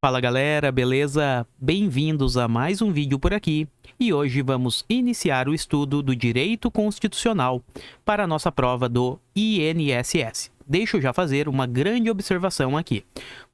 Fala galera, beleza? Bem-vindos a mais um vídeo por aqui e hoje vamos iniciar o estudo do Direito Constitucional para a nossa prova do INSS. Deixa eu já fazer uma grande observação aqui.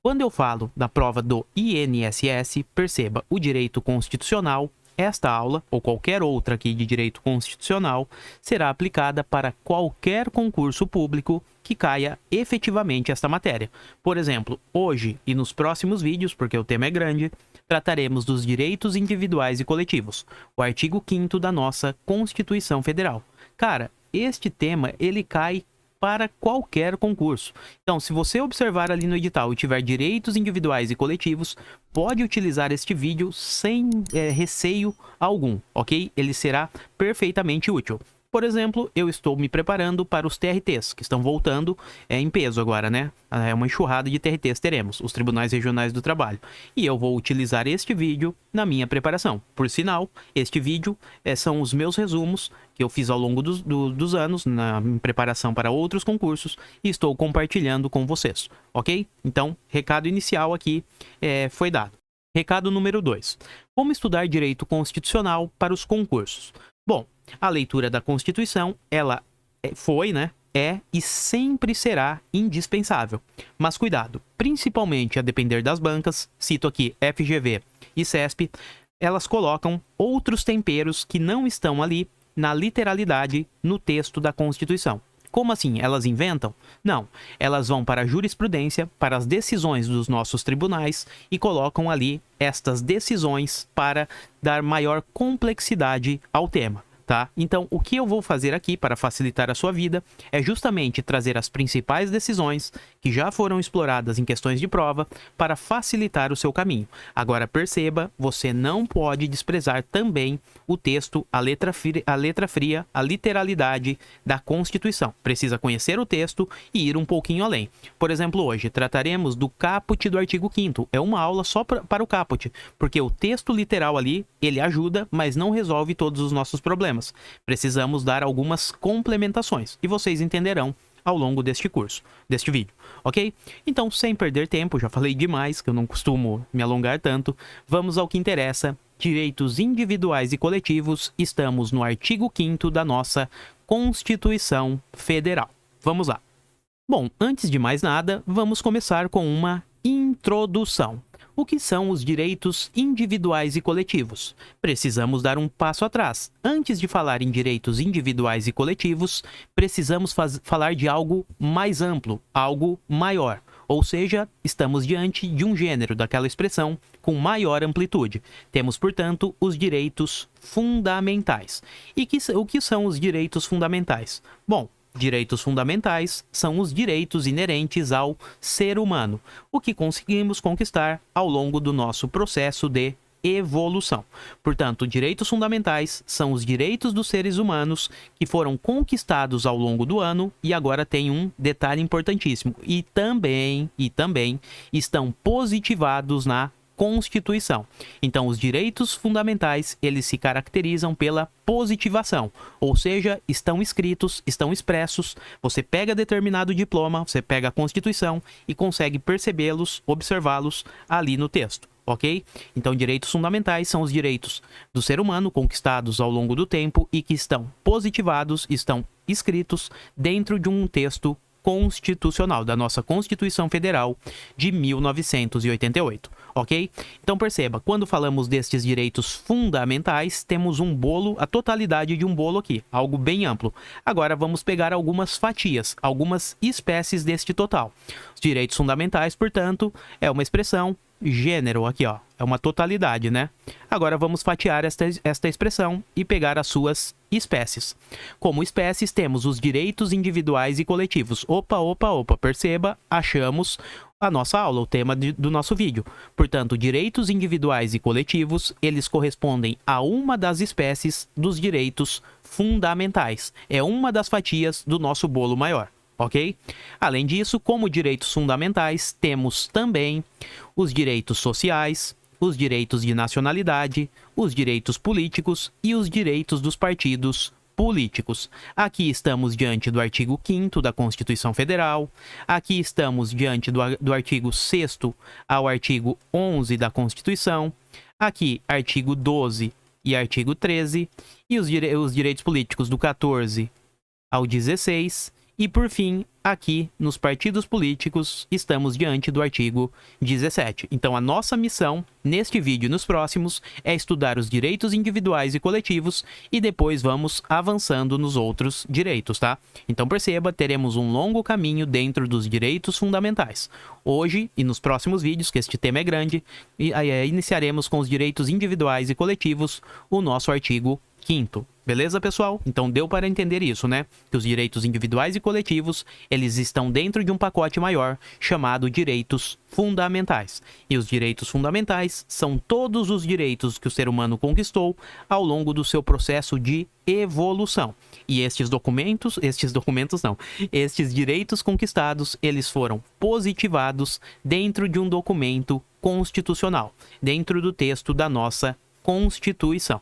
Quando eu falo da prova do INSS, perceba, o Direito Constitucional, esta aula, ou qualquer outra aqui de Direito Constitucional, será aplicada para qualquer concurso público que caia efetivamente esta matéria. Por exemplo, hoje e nos próximos vídeos, porque o tema é grande, trataremos dos direitos individuais e coletivos, o artigo 5º da nossa Constituição Federal. Cara, este tema, ele cai para qualquer concurso. Então, se você observar ali no edital e tiver direitos individuais e coletivos, pode utilizar este vídeo sem receio algum, ok? Ele será perfeitamente útil. Por exemplo, eu estou me preparando para os TRTs, que estão voltando em peso agora, né? É uma enxurrada de TRTs teremos, os Tribunais Regionais do Trabalho. E eu vou utilizar este vídeo na minha preparação. Por sinal, este vídeo são os meus resumos que eu fiz ao longo dos anos, na minha preparação para outros concursos, e estou compartilhando com vocês, ok? Então, recado inicial aqui foi dado. Recado número 2. Como estudar direito constitucional para os concursos? Bom, a leitura da Constituição, ela é e sempre será indispensável. Mas cuidado, principalmente a depender das bancas, cito aqui FGV e CESP, elas colocam outros temperos que não estão ali na literalidade no texto da Constituição. Como assim? Elas inventam? Não. Elas vão para a jurisprudência, para as decisões dos nossos tribunais e colocam ali estas decisões para dar maior complexidade ao tema. Tá? Então, o que eu vou fazer aqui para facilitar a sua vida é justamente trazer as principais decisões que já foram exploradas em questões de prova para facilitar o seu caminho. Agora, perceba, você não pode desprezar também o texto, a letra fria, a literalidade da Constituição. Precisa conhecer o texto e ir um pouquinho além. Por exemplo, hoje trataremos do caput do artigo 5º. É uma aula só para o caput, porque o texto literal ali, ele ajuda, mas não resolve todos os nossos problemas. Precisamos dar algumas complementações e vocês entenderão ao longo deste curso, deste vídeo, ok? Então, sem perder tempo, já falei demais, que eu não costumo me alongar tanto, vamos ao que interessa. Direitos individuais e coletivos, estamos no artigo 5º da nossa Constituição Federal. Vamos lá. Bom, antes de mais nada, vamos começar com uma introdução. O que são os direitos individuais e coletivos? Precisamos dar um passo atrás. Antes de falar em direitos individuais e coletivos, precisamos falar de algo mais amplo, algo maior. Ou seja, estamos diante de um gênero daquela expressão com maior amplitude. Temos, portanto, os direitos fundamentais. E o que são os direitos fundamentais? Bom, direitos fundamentais são os direitos inerentes ao ser humano, o que conseguimos conquistar ao longo do nosso processo de evolução. Portanto, direitos fundamentais são os direitos dos seres humanos que foram conquistados ao longo do ano e agora tem um detalhe importantíssimo, e também estão positivados na Constituição. Então, os direitos fundamentais, eles se caracterizam pela positivação, ou seja, estão escritos, estão expressos, você pega determinado diploma, você pega a Constituição e consegue percebê-los, observá-los ali no texto, ok? Então, direitos fundamentais são os direitos do ser humano conquistados ao longo do tempo e que estão positivados, estão escritos dentro de um texto constitucional, da nossa Constituição Federal de 1988, ok? Então perceba, quando falamos destes direitos fundamentais, temos um bolo, a totalidade de um bolo aqui, algo bem amplo. Agora vamos pegar algumas fatias, algumas espécies deste total. Os direitos fundamentais, portanto, é uma expressão, gênero aqui, ó, é uma totalidade, né? Agora vamos fatiar esta expressão e pegar as suas espécies. Como espécies, temos os direitos individuais e coletivos. Opa, perceba, achamos a nossa aula, o tema do nosso vídeo. Portanto, direitos individuais e coletivos, eles correspondem a uma das espécies dos direitos fundamentais. É uma das fatias do nosso bolo maior. Ok? Além disso, como direitos fundamentais, temos também os direitos sociais, os direitos de nacionalidade, os direitos políticos e os direitos dos partidos políticos. Aqui estamos diante do artigo 5º da Constituição Federal, aqui estamos diante do artigo 6º ao artigo 11 da Constituição, aqui artigo 12 e artigo 13, e os direitos políticos do 14 ao 16, e por fim, aqui nos partidos políticos, estamos diante do artigo 17. Então, a nossa missão, neste vídeo e nos próximos, é estudar os direitos individuais e coletivos e depois vamos avançando nos outros direitos, tá? Então, perceba, teremos um longo caminho dentro dos direitos fundamentais. Hoje e nos próximos vídeos, que este tema é grande, iniciaremos com os direitos individuais e coletivos, o nosso artigo 5º. Beleza, pessoal? Então deu para entender isso, né? Que os direitos individuais e coletivos, eles estão dentro de um pacote maior chamado direitos fundamentais. E os direitos fundamentais são todos os direitos que o ser humano conquistou ao longo do seu processo de evolução. E estes direitos conquistados, eles foram positivados dentro de um documento constitucional, dentro do texto da nossa Constituição.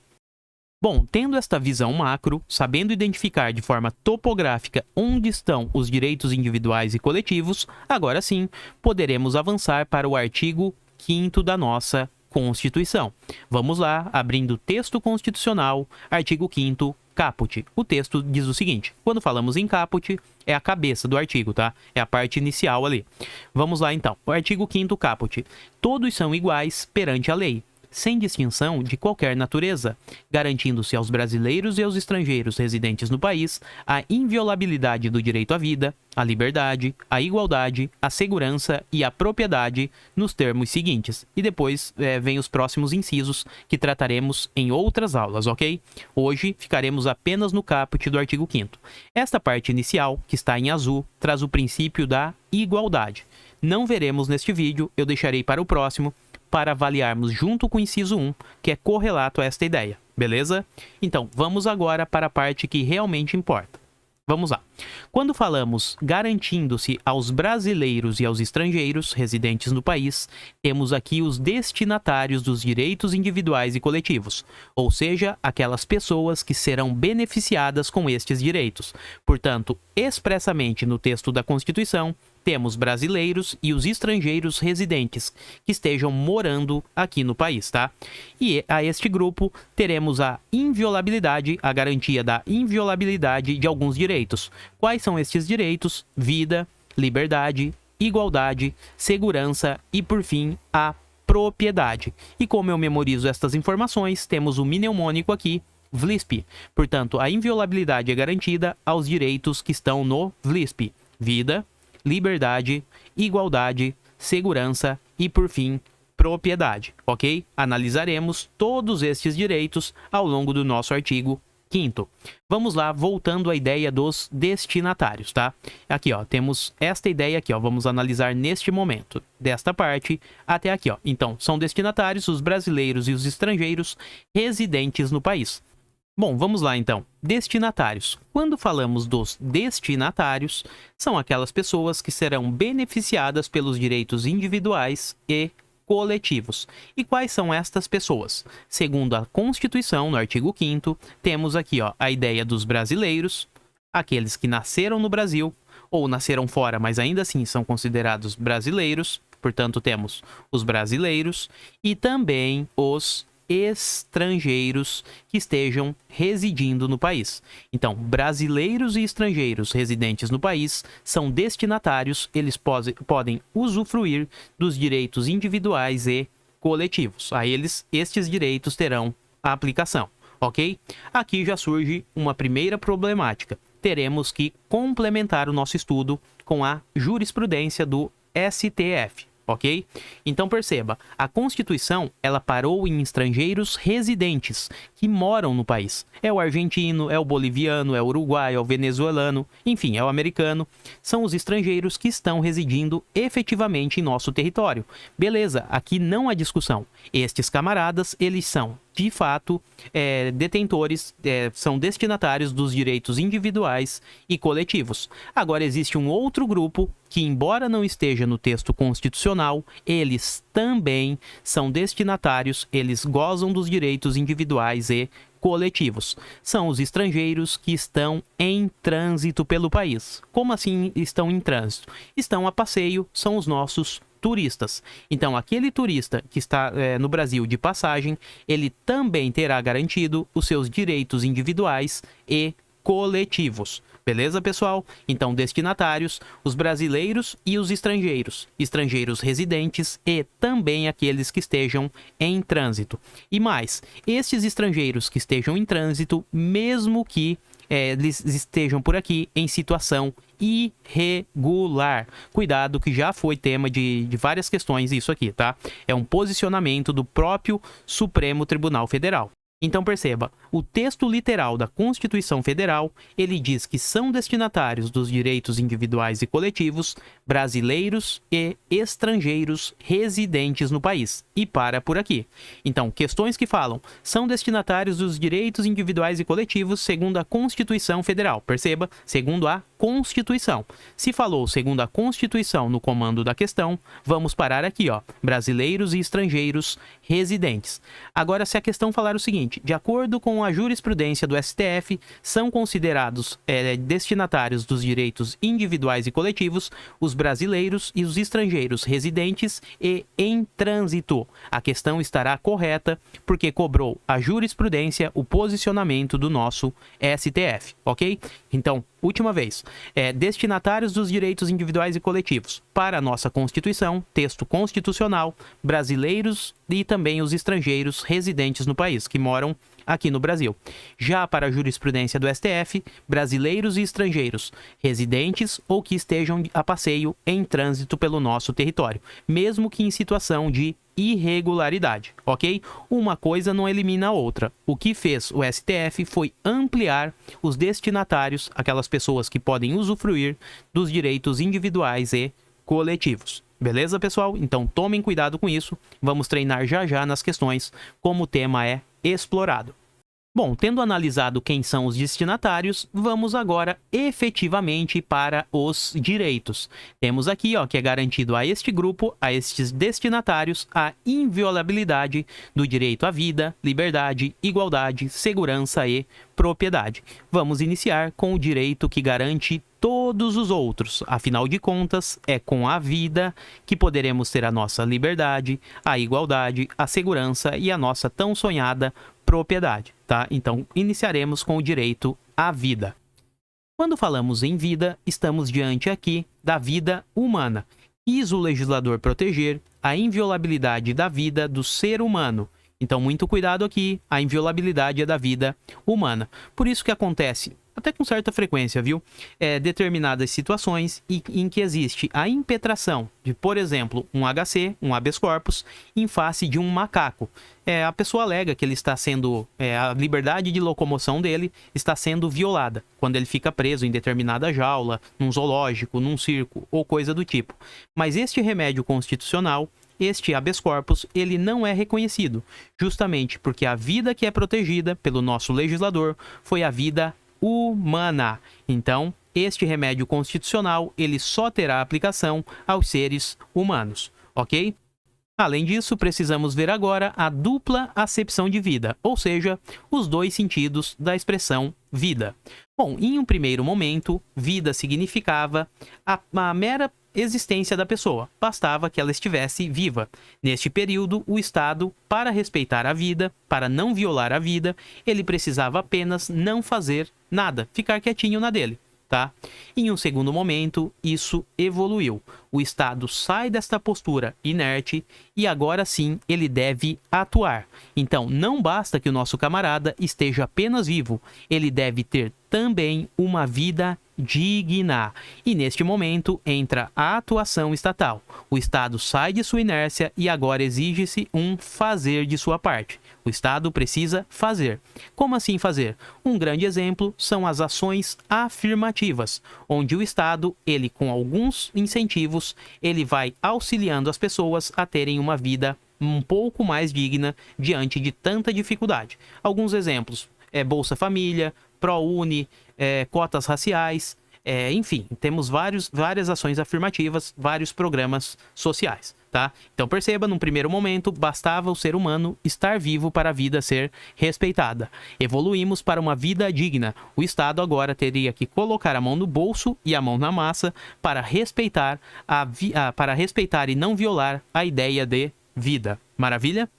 Bom, tendo esta visão macro, sabendo identificar de forma topográfica onde estão os direitos individuais e coletivos, agora sim, poderemos avançar para o artigo 5º da nossa Constituição. Vamos lá, abrindo o texto constitucional, artigo 5º, caput. O texto diz o seguinte: quando falamos em caput, é a cabeça do artigo, tá? É a parte inicial ali. Vamos lá então. O artigo 5º, caput. Todos são iguais perante a lei, sem distinção de qualquer natureza, garantindo-se aos brasileiros e aos estrangeiros residentes no país a inviolabilidade do direito à vida, à liberdade, à igualdade, à segurança e à propriedade nos termos seguintes. E depois vem os próximos incisos que trataremos em outras aulas, ok? Hoje ficaremos apenas no caput do artigo 5º. Esta parte inicial, que está em azul, traz o princípio da igualdade. Não veremos neste vídeo, eu deixarei para o próximo, para avaliarmos junto com o inciso 1, que é correlato a esta ideia, beleza? Então, vamos agora para a parte que realmente importa. Vamos lá. Quando falamos garantindo-se aos brasileiros e aos estrangeiros residentes no país, temos aqui os destinatários dos direitos individuais e coletivos, ou seja, aquelas pessoas que serão beneficiadas com estes direitos. Portanto, expressamente no texto da Constituição, temos brasileiros e os estrangeiros residentes que estejam morando aqui no país, tá? E a este grupo teremos a inviolabilidade, a garantia da inviolabilidade de alguns direitos. Quais são estes direitos? Vida, liberdade, igualdade, segurança e, por fim, a propriedade. E como eu memorizo estas informações, temos o mnemônico aqui, VLISP. Portanto, a inviolabilidade é garantida aos direitos que estão no VLISP. Vida, liberdade, igualdade, segurança e, por fim, propriedade, ok? Analisaremos todos estes direitos ao longo do nosso artigo 5º. Vamos lá, voltando à ideia dos destinatários, tá? Aqui, ó, temos esta ideia aqui, ó, vamos analisar neste momento, desta parte até aqui, ó. Então, são destinatários os brasileiros e os estrangeiros residentes no país. Bom, vamos lá então. Destinatários. Quando falamos dos destinatários, são aquelas pessoas que serão beneficiadas pelos direitos individuais e coletivos. E quais são estas pessoas? Segundo a Constituição, no artigo 5º, temos aqui, ó, a ideia dos brasileiros, aqueles que nasceram no Brasil ou nasceram fora, mas ainda assim são considerados brasileiros. Portanto, temos os brasileiros e também os estrangeiros que estejam residindo no país. Então, brasileiros e estrangeiros residentes no país são destinatários, eles podem usufruir dos direitos individuais e coletivos. A eles, estes direitos terão a aplicação, ok? Aqui já surge uma primeira problemática. Teremos que complementar o nosso estudo com a jurisprudência do STF. Ok? Então perceba, a Constituição, ela parou em estrangeiros residentes que moram no país. É o argentino, é o boliviano, é o uruguaio, é o venezuelano, enfim, é o americano. São os estrangeiros que estão residindo efetivamente em nosso território. Beleza, aqui não há discussão. Estes camaradas, eles são, de fato, detentores, são destinatários dos direitos individuais e coletivos. Agora, existe um outro grupo que, embora não esteja no texto constitucional, eles também são destinatários, eles gozam dos direitos individuais e coletivos. São os estrangeiros que estão em trânsito pelo país. Como assim estão em trânsito? Estão a passeio, são os nossos turistas. Então, aquele turista que está no Brasil de passagem, ele também terá garantido os seus direitos individuais e coletivos. Beleza, pessoal? Então, destinatários, os brasileiros e os estrangeiros. Estrangeiros residentes e também aqueles que estejam em trânsito. E mais, estes estrangeiros que estejam em trânsito, mesmo que eles estejam por aqui em situação irregular. Cuidado que já foi tema de várias questões isso aqui, tá? É um posicionamento do próprio Supremo Tribunal Federal. Então perceba, o texto literal da Constituição Federal, ele diz que são destinatários dos direitos individuais e coletivos brasileiros e estrangeiros residentes no país. E para por aqui. Então, questões que falam, são destinatários dos direitos individuais e coletivos segundo a Constituição Federal. Perceba, segundo a Constituição. Se falou segundo a Constituição no comando da questão, vamos parar aqui, ó, brasileiros e estrangeiros residentes. Agora, se a questão falar o seguinte, de acordo com a jurisprudência do STF, são considerados destinatários dos direitos individuais e coletivos os brasileiros e os estrangeiros residentes e em trânsito. A questão estará correta porque cobrou a jurisprudência o posicionamento do nosso STF, ok? Então, última vez, destinatários dos direitos individuais e coletivos. Para a nossa Constituição, texto constitucional, brasileiros e também os estrangeiros residentes no país, que moram aqui no Brasil. Já para a jurisprudência do STF, brasileiros e estrangeiros residentes ou que estejam a passeio em trânsito pelo nosso território, mesmo que em situação de irregularidade, ok? Uma coisa não elimina a outra. O que fez o STF foi ampliar os destinatários, aquelas pessoas que podem usufruir dos direitos individuais e coletivos. Beleza, pessoal? Então tomem cuidado com isso. Vamos treinar já já nas questões como o tema é explorado. Bom, tendo analisado quem são os destinatários, vamos agora efetivamente para os direitos. Temos aqui, ó, que é garantido a este grupo, a estes destinatários, a inviolabilidade do direito à vida, liberdade, igualdade, segurança e propriedade. Vamos iniciar com o direito que garante todos os outros. Afinal de contas, é com a vida que poderemos ter a nossa liberdade, a igualdade, a segurança e a nossa tão sonhada propriedade, tá? Então, iniciaremos com o direito à vida. Quando falamos em vida, estamos diante aqui da vida humana. Quis o legislador proteger a inviolabilidade da vida do ser humano. Então, muito cuidado aqui, a inviolabilidade é da vida humana. Por isso que acontece, até com certa frequência, viu? Determinadas situações em que existe a impetração de, por exemplo, um HC, um habeas corpus, em face de um macaco. A pessoa alega que ele está sendo, a liberdade de locomoção dele está sendo violada quando ele fica preso em determinada jaula, num zoológico, num circo ou coisa do tipo. Mas este remédio constitucional, este habeas corpus, ele não é reconhecido, justamente porque a vida que é protegida pelo nosso legislador foi a vida humana. Então, este remédio constitucional, ele só terá aplicação aos seres humanos, ok? Além disso, precisamos ver agora a dupla acepção de vida, ou seja, os dois sentidos da expressão vida. Bom, em um primeiro momento, vida significava a mera existência da pessoa, bastava que ela estivesse viva. Neste período, o Estado, para respeitar a vida, para não violar a vida, ele precisava apenas não fazer nada, ficar quietinho na dele, tá? Em um segundo momento, isso evoluiu. O Estado sai desta postura inerte e agora sim ele deve atuar. Então, não basta que o nosso camarada esteja apenas vivo, ele deve ter também uma vida digna. E neste momento entra a atuação estatal. O Estado sai de sua inércia e agora exige-se um fazer de sua parte. O Estado precisa fazer. Como assim fazer? Um grande exemplo são as ações afirmativas, onde o Estado, ele com alguns incentivos, ele vai auxiliando as pessoas a terem uma vida um pouco mais digna diante de tanta dificuldade. Alguns exemplos: Bolsa Família, ProUni, cotas raciais, enfim, temos várias ações afirmativas, vários programas sociais, tá? Então perceba, num primeiro momento, bastava o ser humano estar vivo para a vida ser respeitada. Evoluímos para uma vida digna. O Estado agora teria que colocar a mão no bolso e a mão na massa para respeitar, para respeitar e não violar a ideia de vida. Maravilha?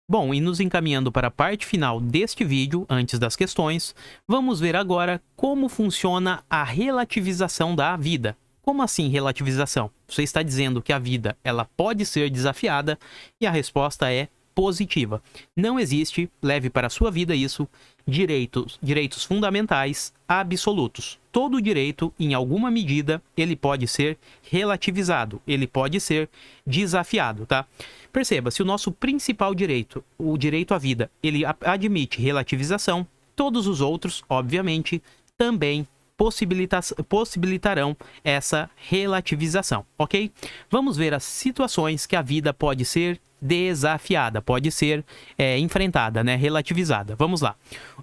Bom, e nos encaminhando para a parte final deste vídeo, antes das questões, vamos ver agora como funciona a relativização da vida. Como assim relativização? Você está dizendo que a vida ela pode ser desafiada e a resposta é positiva. Não existe, leve para a sua vida isso, direitos fundamentais absolutos. Todo direito, em alguma medida, ele pode ser relativizado, ele pode ser desafiado, tá? Perceba, se o nosso principal direito, o direito à vida, ele admite relativização, todos os outros, obviamente, também possibilitarão essa relativização, ok? Vamos ver as situações que a vida pode ser desafiada, pode ser enfrentada, né? Relativizada. Vamos lá.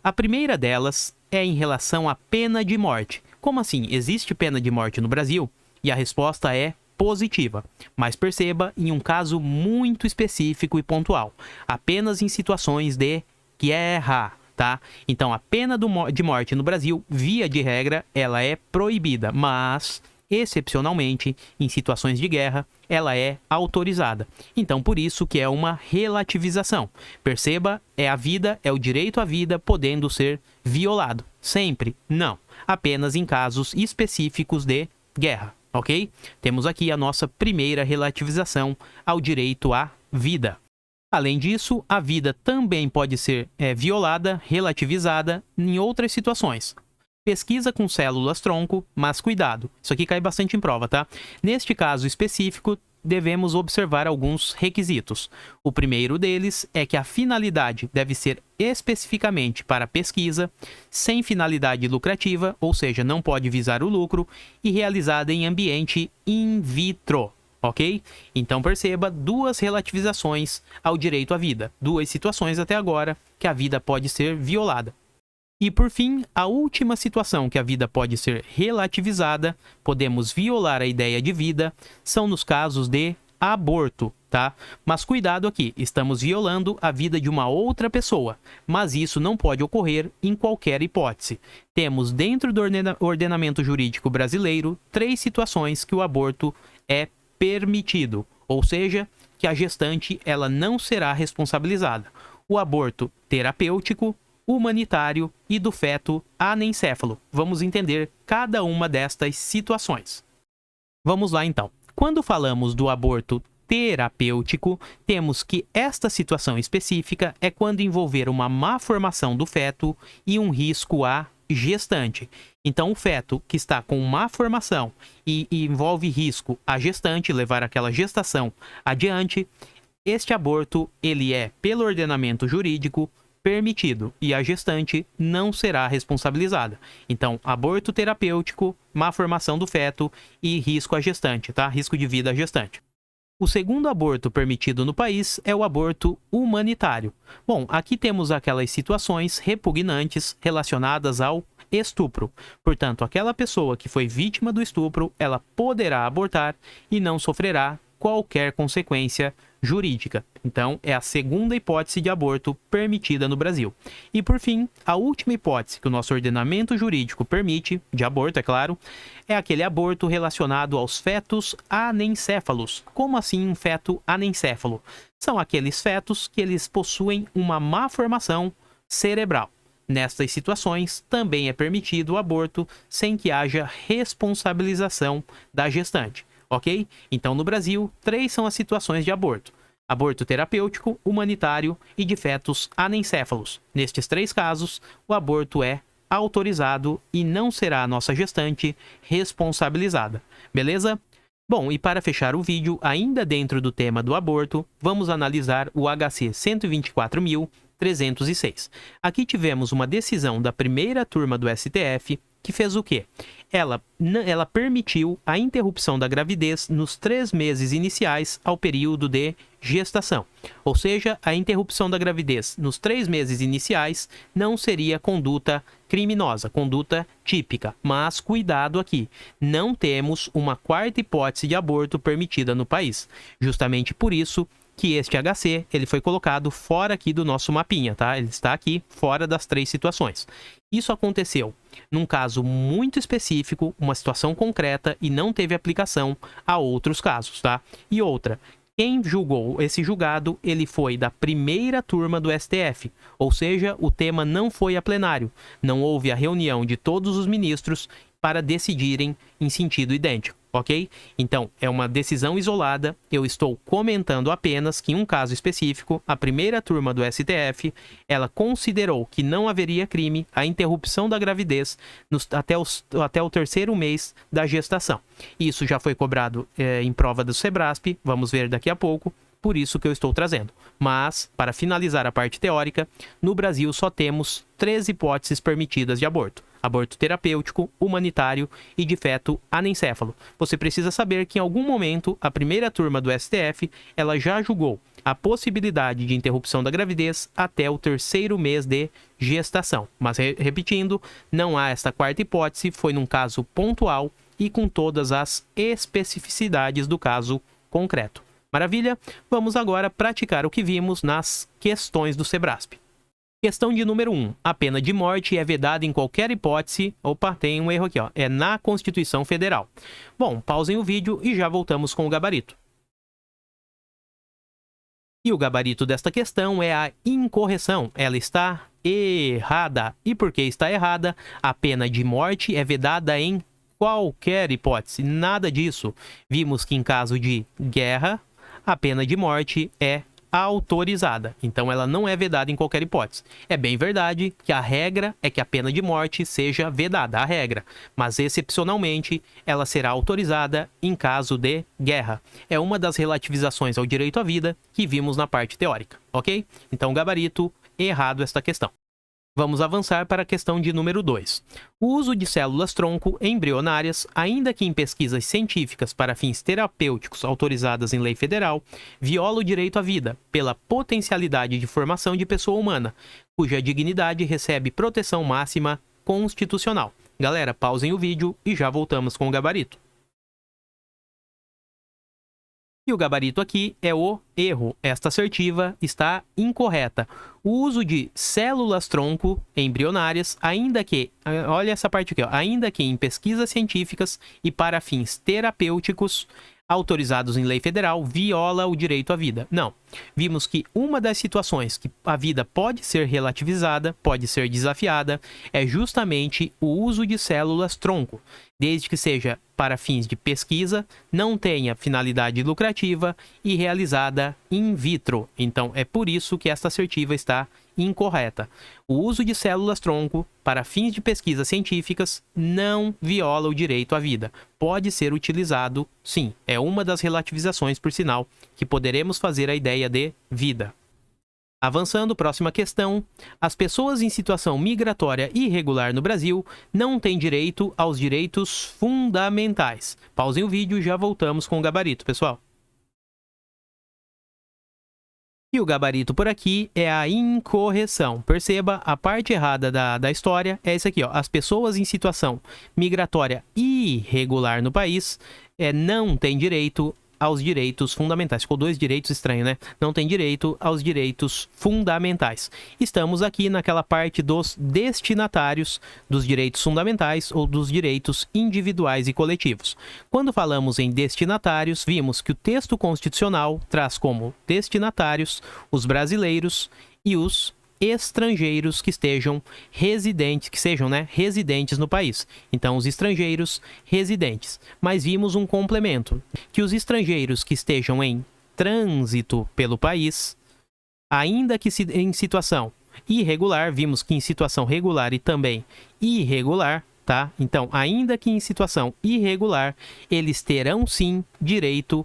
A primeira delas é em relação à pena de morte. Como assim? Existe pena de morte no Brasil? E a resposta é positiva. Mas perceba, em um caso muito específico e pontual. Apenas em situações de guerra, tá? Então, a pena de morte no Brasil, via de regra, ela é proibida, mas excepcionalmente, em situações de guerra, ela é autorizada. Então, por isso que é uma relativização. Perceba, é a vida, é o direito à vida podendo ser violado. Sempre não. Apenas em casos específicos de guerra, ok? Temos aqui a nossa primeira relativização ao direito à vida. Além disso, a vida também pode ser violada, relativizada em outras situações. Pesquisa com células-tronco, mas cuidado, isso aqui cai bastante em prova, tá? Neste caso específico, devemos observar alguns requisitos. O primeiro deles é que a finalidade deve ser especificamente para pesquisa, sem finalidade lucrativa, ou seja, não pode visar o lucro, e realizada em ambiente in vitro, ok? Então perceba, duas relativizações ao direito à vida, duas situações até agora que a vida pode ser violada. E por fim, a última situação que a vida pode ser relativizada, podemos violar a ideia de vida, são nos casos de aborto, tá? Mas cuidado aqui, estamos violando a vida de uma outra pessoa, mas isso não pode ocorrer em qualquer hipótese. Temos dentro do ordenamento jurídico brasileiro 3 situações que o aborto é permitido, ou seja, que a gestante ela não será responsabilizada. O aborto terapêutico, humanitário e do feto anencéfalo. Vamos entender cada uma destas situações. Vamos lá então. Quando falamos do aborto terapêutico, temos que esta situação específica é quando envolver uma má formação do feto e um risco à gestante. Então, o feto que está com má formação e envolve risco à gestante, levar aquela gestação adiante, este aborto ele é, pelo ordenamento jurídico, permitido e a gestante não será responsabilizada. Então, aborto terapêutico, má formação do feto e risco à gestante, tá? Risco de vida à gestante. O segundo aborto permitido no país é o aborto humanitário. Bom, aqui temos aquelas situações repugnantes relacionadas ao estupro. Portanto, aquela pessoa que foi vítima do estupro, ela poderá abortar e não sofrerá qualquer consequência jurídica. Então, é a segunda hipótese de aborto permitida no Brasil. E, por fim, a última hipótese que o nosso ordenamento jurídico permite, de aborto, é claro, é aquele aborto relacionado aos fetos anencéfalos. Como assim um feto anencéfalo? São aqueles fetos que eles possuem uma má formação cerebral. Nestas situações, também é permitido o aborto sem que haja responsabilização da gestante. Ok? Então, no Brasil, 3 são as situações de aborto. Aborto terapêutico, humanitário e de fetos anencéfalos. Nestes 3 casos, o aborto é autorizado e não será a nossa gestante responsabilizada. Beleza? Bom, e para fechar o vídeo, ainda dentro do tema do aborto, vamos analisar o HC 124.306. Aqui tivemos uma decisão da primeira turma do STF que fez o quê? Ela permitiu a interrupção da gravidez nos 3 meses iniciais ao período de gestação. Ou seja, a interrupção da gravidez nos 3 meses iniciais não seria conduta criminosa, conduta típica. Mas cuidado aqui, não temos uma quarta hipótese de aborto permitida no país. Justamente por isso que este HC ele foi colocado fora aqui do nosso mapinha, tá? Ele está aqui fora das 3 situações. Isso aconteceu num caso muito específico, uma situação concreta e não teve aplicação a outros casos, tá? E outra, quem julgou esse julgado, ele foi da primeira turma do STF, ou seja, o tema não foi a plenário, não houve a reunião de todos os ministros para decidirem em sentido idêntico, ok? Então, é uma decisão isolada, eu estou comentando apenas que em um caso específico, a primeira turma do STF, ela considerou que não haveria crime a interrupção da gravidez até o 3º mês da gestação. Isso já foi cobrado em prova do Sebrasp, vamos ver daqui a pouco, por isso que eu estou trazendo. Mas, para finalizar a parte teórica, no Brasil só temos 3 hipóteses permitidas de aborto. Aborto terapêutico, humanitário e de feto anencéfalo. Você precisa saber que em algum momento a primeira turma do STF ela já julgou a possibilidade de interrupção da gravidez até o 3º mês de gestação. Mas repetindo, não há esta quarta hipótese, foi num caso pontual e com todas as especificidades do caso concreto. Maravilha? Vamos agora praticar o que vimos nas questões do Sebrasp. Questão de número 1. A pena de morte é vedada em qualquer hipótese... Opa, tem um erro aqui, ó. É na Constituição Federal. Bom, pausem o vídeo e já voltamos com o gabarito. E o gabarito desta questão é a incorreção. Ela está errada. E por que está errada? A pena de morte é vedada em qualquer hipótese. Nada disso. Vimos que em caso de guerra, a pena de morte é autorizada. Então, ela não é vedada em qualquer hipótese. É bem verdade que a regra é que a pena de morte seja vedada, a regra. Mas, excepcionalmente, ela será autorizada em caso de guerra. É uma das relativizações ao direito à vida que vimos na parte teórica, ok? Então, gabarito, errado esta questão. Vamos avançar para a questão de número 2. O uso de células-tronco embrionárias, ainda que em pesquisas científicas para fins terapêuticos autorizadas em lei federal, viola o direito à vida pela potencialidade de formação de pessoa humana, cuja dignidade recebe proteção máxima constitucional. Galera, pausem o vídeo e já voltamos com o gabarito. E o gabarito aqui é o erro. Esta assertiva está incorreta. O uso de células-tronco embrionárias, ainda que... Olha essa parte aqui, ó. Ainda que em pesquisas científicas e para fins terapêuticos autorizados em lei federal, viola o direito à vida. Não. Vimos que uma das situações que a vida pode ser relativizada, pode ser desafiada, é justamente o uso de células-tronco, desde que seja para fins de pesquisa, não tenha finalidade lucrativa e realizada in vitro. Então, é por isso que esta assertiva está incorreta. O uso de células-tronco para fins de pesquisas científicas não viola o direito à vida. Pode ser utilizado, sim. É uma das relativizações, por sinal, que poderemos fazer a ideia de vida. Avançando, próxima questão. As pessoas em situação migratória irregular no Brasil não têm direito aos direitos fundamentais. Pausem o vídeo e já voltamos com o gabarito, pessoal. E o gabarito por aqui é a incorreção. Perceba, a parte errada da história é isso aqui, ó. As pessoas em situação migratória irregular no país não têm direito aos direitos fundamentais. Ficou 2 direitos estranhos, né? Não tem direito aos direitos fundamentais. Estamos aqui naquela parte dos destinatários dos direitos fundamentais ou dos direitos individuais e coletivos. Quando falamos em destinatários, vimos que o texto constitucional traz como destinatários os brasileiros e os estrangeiros que estejam residentes, residentes no país. Então, os estrangeiros residentes. Mas vimos um complemento, que os estrangeiros que estejam em trânsito pelo país, ainda que em situação irregular, vimos que em situação regular e também irregular, tá? Então, ainda que em situação irregular, eles terão sim direito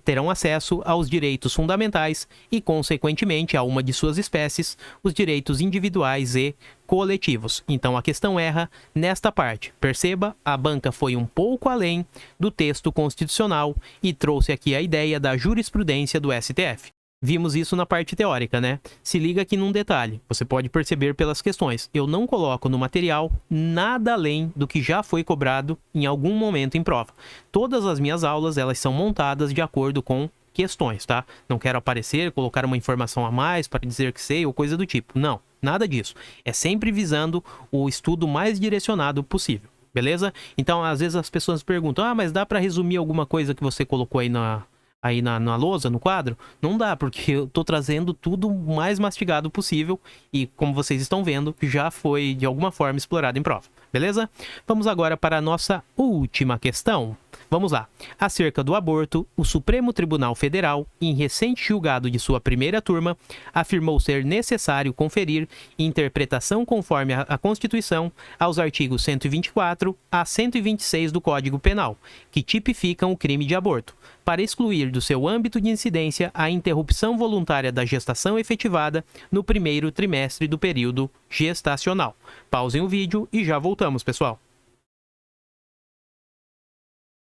terão acesso aos direitos fundamentais e, consequentemente, a uma de suas espécies, os direitos individuais e coletivos. Então, a questão erra nesta parte. Perceba, a banca foi um pouco além do texto constitucional e trouxe aqui a ideia da jurisprudência do STF. Vimos isso na parte teórica, né? Se liga aqui num detalhe, você pode perceber pelas questões. Eu não coloco no material nada além do que já foi cobrado em algum momento em prova. Todas as minhas aulas, elas são montadas de acordo com questões, tá? Não quero aparecer, colocar uma informação a mais para dizer que sei ou coisa do tipo. Não, nada disso. É sempre visando o estudo mais direcionado possível, beleza? Então, às vezes as pessoas perguntam, mas dá para resumir alguma coisa que você colocou aí na lousa, no quadro? Não dá, porque eu tô trazendo tudo o mais mastigado possível e, como vocês estão vendo, já foi de alguma forma explorado em prova, beleza? Vamos agora para a nossa última questão. Vamos lá. Acerca do aborto, o Supremo Tribunal Federal, em recente julgado de sua primeira turma, afirmou ser necessário conferir interpretação conforme a Constituição aos artigos 124 a 126 do Código Penal, que tipificam o crime de aborto, para excluir do seu âmbito de incidência a interrupção voluntária da gestação efetivada no primeiro trimestre do período gestacional. Pausem o vídeo e já voltamos, pessoal.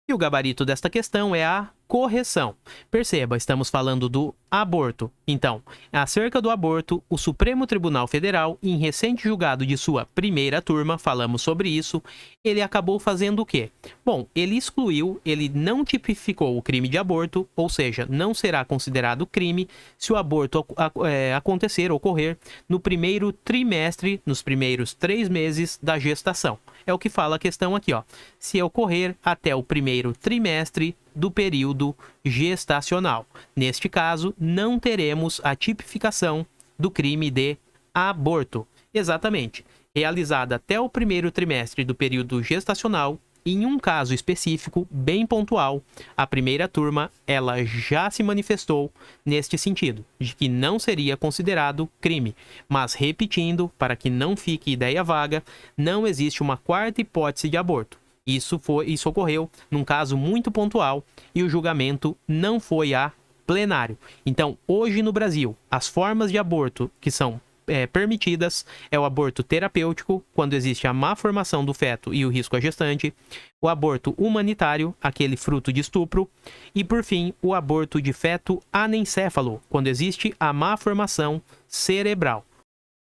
E o gabarito desta questão é a correção. Perceba, estamos falando do aborto. Então, acerca do aborto, o Supremo Tribunal Federal, em recente julgado de sua primeira turma, falamos sobre isso, ele acabou fazendo o quê? Bom, ele excluiu, ele não tipificou o crime de aborto, ou seja, não será considerado crime se o aborto acontecer, ocorrer, no primeiro trimestre, nos primeiros 3 meses da gestação. É o que fala a questão aqui, ó. Se ocorrer até o primeiro trimestre do período gestacional. Neste caso, não teremos a tipificação do crime de aborto. Exatamente. Realizada até o primeiro trimestre do período gestacional, em um caso específico, bem pontual, a primeira turma ela já se manifestou neste sentido, de que não seria considerado crime. Mas, repetindo, para que não fique ideia vaga, não existe uma quarta hipótese de aborto. Isso ocorreu num caso muito pontual e o julgamento não foi a plenário. Então, hoje no Brasil, as formas de aborto que são permitidas é o aborto terapêutico, quando existe a má formação do feto e o risco à gestante, o aborto humanitário, aquele fruto de estupro, e por fim, o aborto de feto anencéfalo, quando existe a má formação cerebral.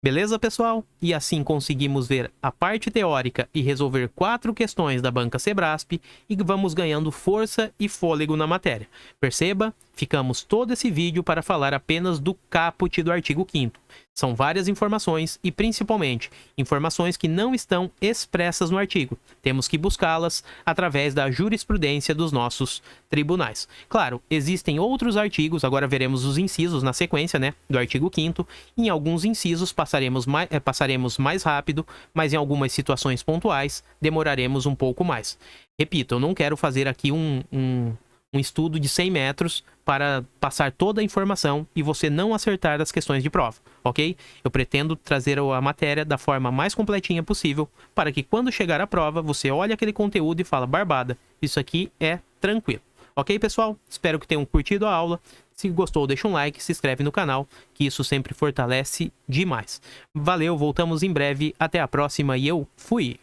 Beleza, pessoal? E assim conseguimos ver a parte teórica e resolver 4 questões da banca Sebrasp e vamos ganhando força e fôlego na matéria. Perceba, ficamos todo esse vídeo para falar apenas do caput do artigo 5º. São várias informações e, principalmente, informações que não estão expressas no artigo. Temos que buscá-las através da jurisprudência dos nossos tribunais. Claro, existem outros artigos, agora veremos os incisos na sequência, né, do artigo 5º. Em alguns incisos passaremos mais rápido, mas em algumas situações pontuais demoraremos um pouco mais. Repito, eu não quero fazer aqui um estudo de 100 metros para passar toda a informação e você não acertar as questões de prova, ok? Eu pretendo trazer a matéria da forma mais completinha possível para que quando chegar a prova, você olhe aquele conteúdo e fala, barbada, isso aqui é tranquilo. Ok, pessoal? Espero que tenham curtido a aula. Se gostou, deixa um like, se inscreve no canal, que isso sempre fortalece demais. Valeu, voltamos em breve. Até a próxima e eu fui!